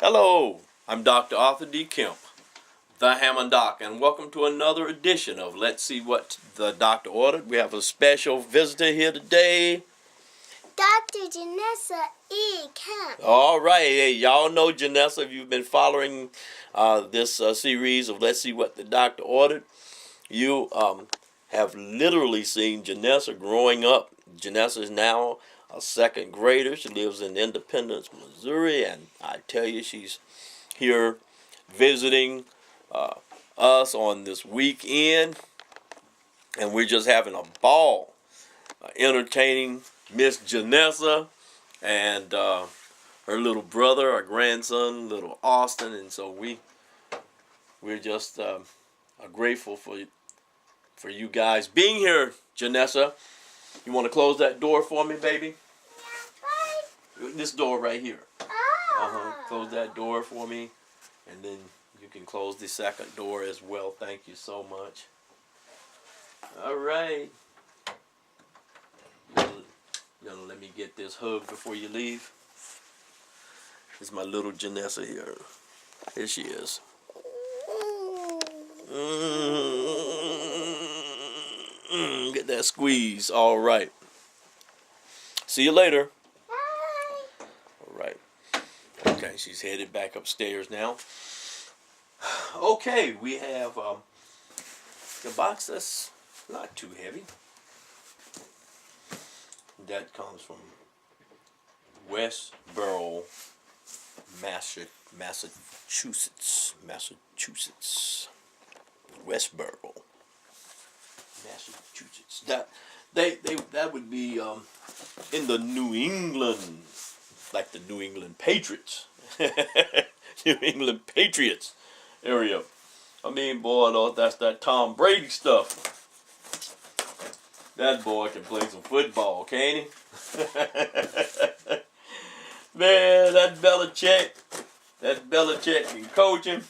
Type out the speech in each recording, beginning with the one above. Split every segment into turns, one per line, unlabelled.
Hello, I'm Dr. Arthur D. Kemp, the Hammond Doc, and welcome to another edition of Let's See What the Doctor Ordered. We have a special visitor here today.
Dr. Janessa E. Kemp.
All right, hey, y'all know Janessa if you've been following this series of Let's See What the Doctor Ordered. You have literally seen Janessa growing up. Janessa is now a second grader. She lives in Independence, Missouri, and I tell you, she's here visiting us on this weekend, and we're just having a ball entertaining Miss Janessa and her little brother, our grandson, little Austin, and so we're just grateful for you guys being here. Janessa, you want to close that door for me, baby?
Yeah, bye.
This door right here.
Oh.
Close that door for me, and then you can close the second door as well. Thank you so much. All right. You gonna let me get this hug before you leave? This is my little Janessa here. Here she is. Get that squeeze. All right. See you later.
Bye.
All right. Okay, she's headed back upstairs now. Okay, we have the box that's not too heavy. That comes from Westboro, Massachusetts. Westboro, Massachusetts. That would be in the New England, like the New England Patriots, New England Patriots area. I mean, boy, that's that Tom Brady stuff. That boy can play some football, can't he? Man, that Belichick can coach him.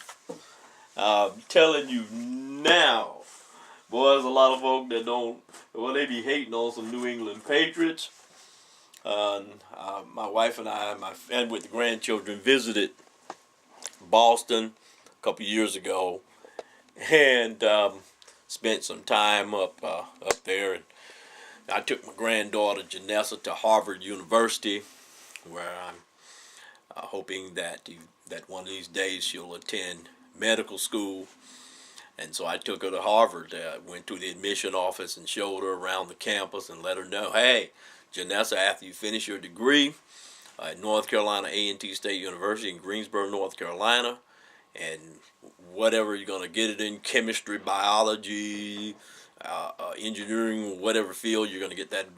I'm telling you now, boy, there's a lot of folk that don't, well, they be hating on some New England Patriots. My wife and I, and with the grandchildren, visited Boston a couple years ago, and spent some time up there. And I took my granddaughter Janessa to Harvard University, where I'm hoping that one of these days she'll attend medical school. And so I took her to Harvard. Went to the admission office and showed her around the campus and let her know, hey, Janessa, after you finish your degree at North Carolina A&T State University in Greensboro, North Carolina, and whatever you're going to get it in, chemistry, biology, engineering, whatever field you're going to get that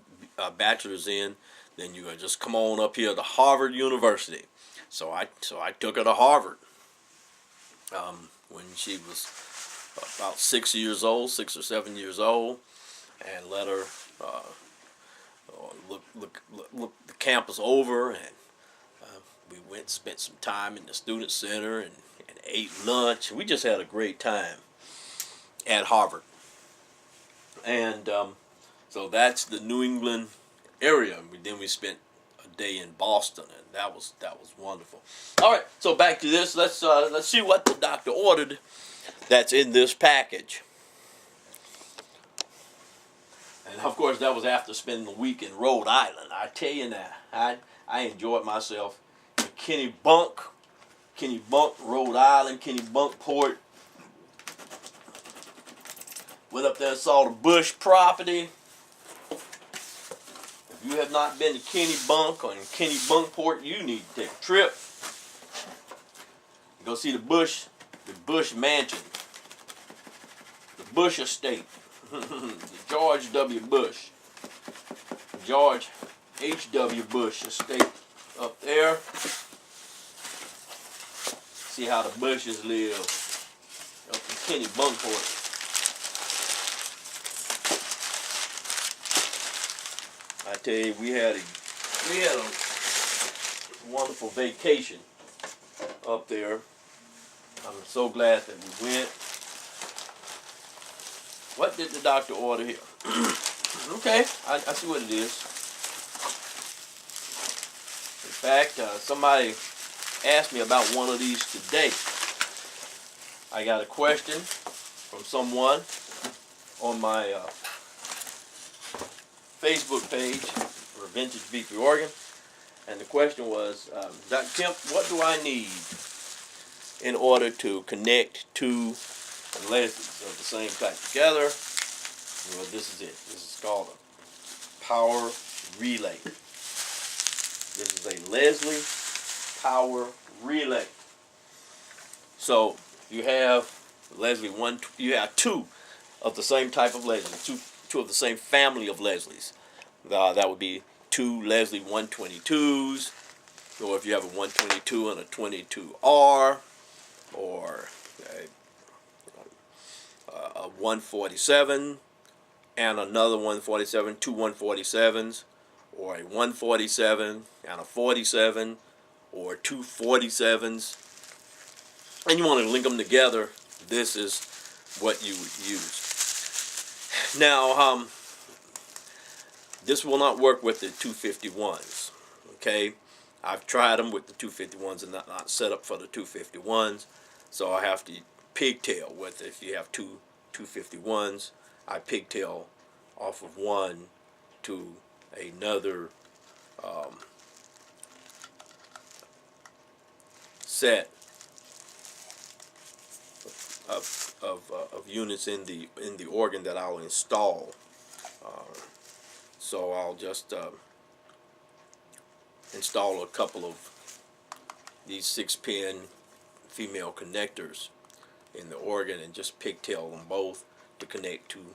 bachelor's in, then you're going to just come on up here to Harvard University. So I took her to Harvard when she was about 6 or 7 years old, and let her look the campus over, and we spent some time in the student center and ate lunch. We just had a great time at Harvard. And so that's the New England area. Then we spent a day in Boston, and that was wonderful. All right, so back to this. Let's see what the doctor ordered that's in this package. And of course, that was after spending the week in Rhode Island. I tell you now, I enjoyed myself in Kennebunk, Rhode Island, Kennebunkport. Went up there and saw the Bush property. If you have not been to Kennebunk or in Kennebunkport, you need to take a trip. Go see the Bush mansion, the Bush estate, the George W. Bush, George H.W. Bush estate up there. See how the Bushes live up in Kennebunkport. I tell you, we had a wonderful vacation up there. I'm so glad that we went. What did the doctor order here? Okay, I see what it is. In fact, somebody asked me about one of these today. I got a question from someone on my Facebook page for Vintage Victory, Oregon, and the question was, Dr. Kemp, what do I need in order to connect two Leslies of the same type together? Well, this is it. This is called a power relay. This is a Leslie power relay. So you have Leslie one. You have two of the same type of Leslies. Two of the same family of Leslies. That would be two Leslie 122s, or if you have a 122 and a 22R, or a 147 and another 147, two 147s, or a 147 and a 47, or two 47s, and you want to link them together. This is what you would use. Now, this will not work with the 251s. Okay, I've tried them with the 251s and not set up for the 251s, so I have to pigtail with it. If you have two 251s, I pigtail off of one to another set of units in the organ that I'll install. So I'll just install a couple of these 6-pin female connectors in the organ and just pigtail them both to connect to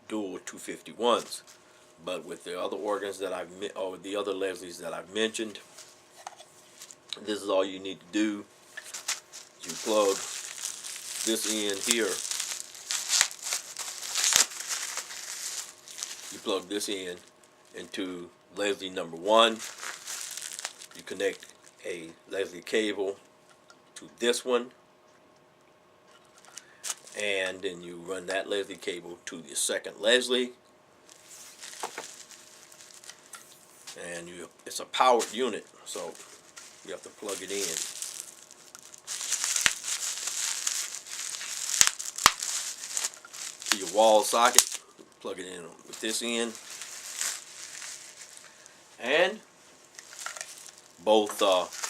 dual 251s. But with the other organs that the other Leslies that I've mentioned, this is all you need to do. You plug this in here. You plug this in into Leslie number 1. You connect a Leslie cable to this one, and then you run that Leslie cable to the second Leslie, and it's a powered unit, so you have to plug it in. To your wall socket, plug it in with this end, and both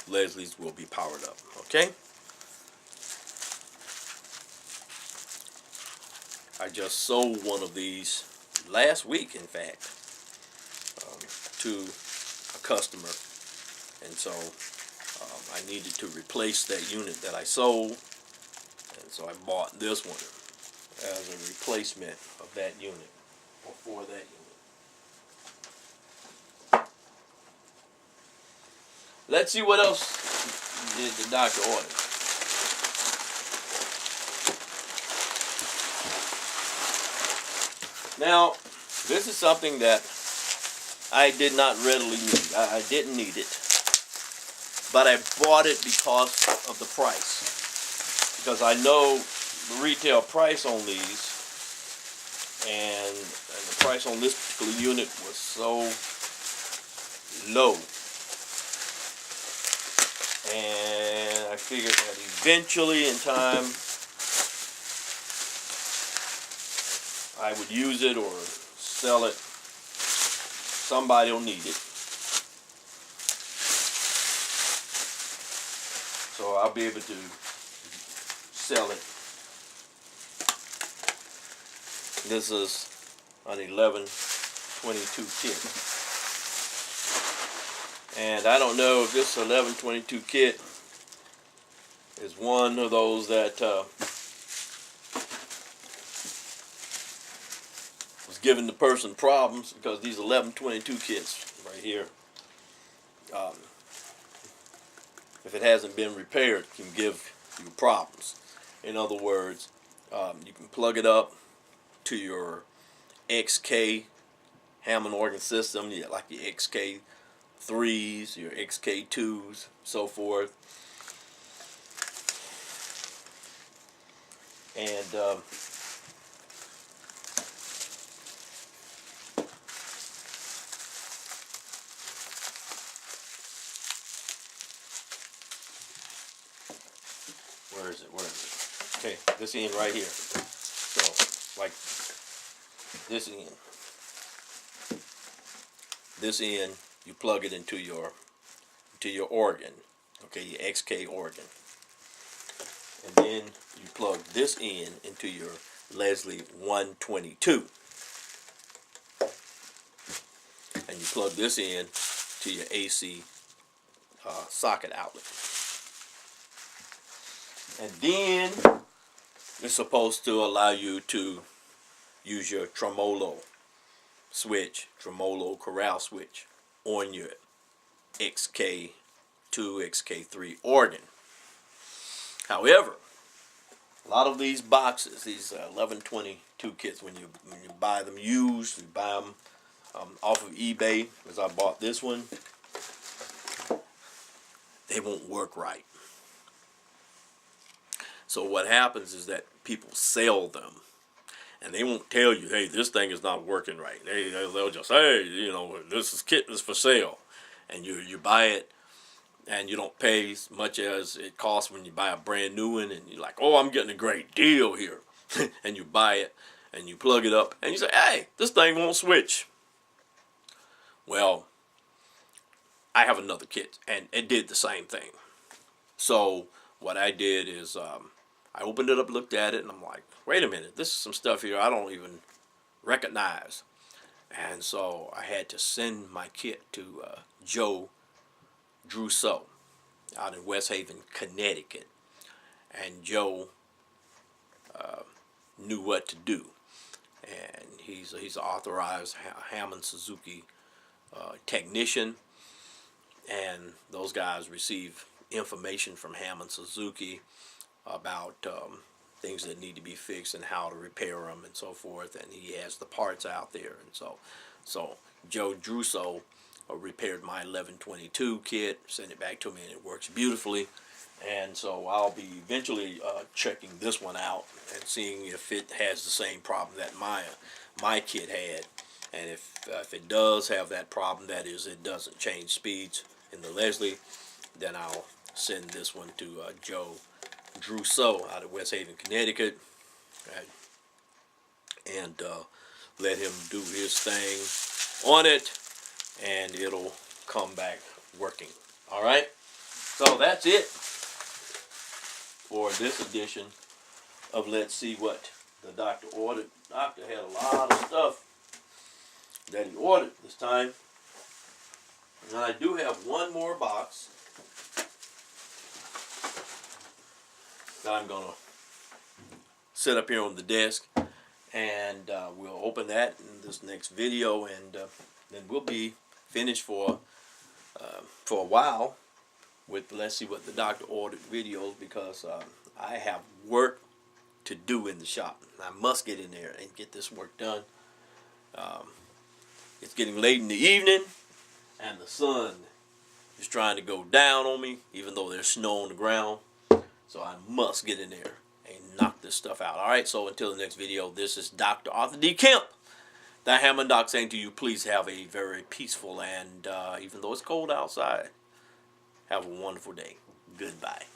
Leslies will be powered up. Okay? I just sold one of these last week, in fact, to a customer, and so I needed to replace that unit that I sold, and so I bought this one as a replacement of that unit, or for that unit. Let's see what else did the doctor order. Now, this is something that I did not readily need. I didn't need it, but I bought it because of the price. Because I know the retail price on these, and the price on this particular unit was so low. And I figured that eventually in time I would use it or sell it. Somebody will need it. So I'll be able to sell it. This is an 1122 kit. And I don't know if this 1122 kit is one of those that was giving the person problems, because these 1122 kits right here, if it hasn't been repaired, can give you problems. In other words, you can plug it up to your XK Hammond organ system, like your XK3s, your XK2s, so forth. And Where is it? Where is it? Okay, this end right here. So, like this end. This end, you plug it into your organ. Okay, your XK organ. And then you plug this end into your Leslie 122. And you plug this in to your AC socket outlet. And then it's supposed to allow you to use your tremolo switch, tremolo corral switch on your XK2, XK3 organ. However, a lot of these boxes, these 1122 kits, when you buy them used, you buy them off of eBay, as I bought this one, they won't work right. So what happens is that people sell them, and they won't tell you, hey, this thing is not working right. They'll just say, you know, this kit is for sale, and you buy it, and you don't pay as much as it costs when you buy a brand new one, and you're like, oh, I'm getting a great deal here. And you buy it, and you plug it up, and you say, hey, this thing won't switch. Well, I have another kit, and it did the same thing. So what I did is I opened it up, looked at it, and I'm like, wait a minute, this is some stuff here I don't even recognize. And so I had to send my kit to Joe Druso out in West Haven, Connecticut. And Joe knew what to do. And he's an authorized Hammond Suzuki technician. And those guys receive information from Hammond Suzuki about things that need to be fixed and how to repair them and so forth. And he has the parts out there. And so Joe Druso repaired my 1122 kit, sent it back to me, and it works beautifully. And so I'll be eventually checking this one out and seeing if it has the same problem that my kit had. And if it does have that problem, that is, it doesn't change speeds in the Leslie, then I'll send this one to Joe Druso out of West Haven, Connecticut, and let him do his thing on it, and it'll come back working. All right, so that's it for this edition of Let's See What the Doctor Ordered. The doctor had a lot of stuff that he ordered this time, and I do have one more box that I'm gonna set up here on the desk, and we'll open that in this next video, and then we'll be finished for a while with Let's See What the Doctor Ordered videos, because I have work to do in the shop. I must get in there and get this work done. It's getting late in the evening, and the sun is trying to go down on me, even though there's snow on the ground. So I must get in there and knock this stuff out. All right, so until the next video, this is Dr. Arthur D. Kemp, the Hammond Doc, saying to you, please have a very peaceful and, even though it's cold outside, have a wonderful day. Goodbye.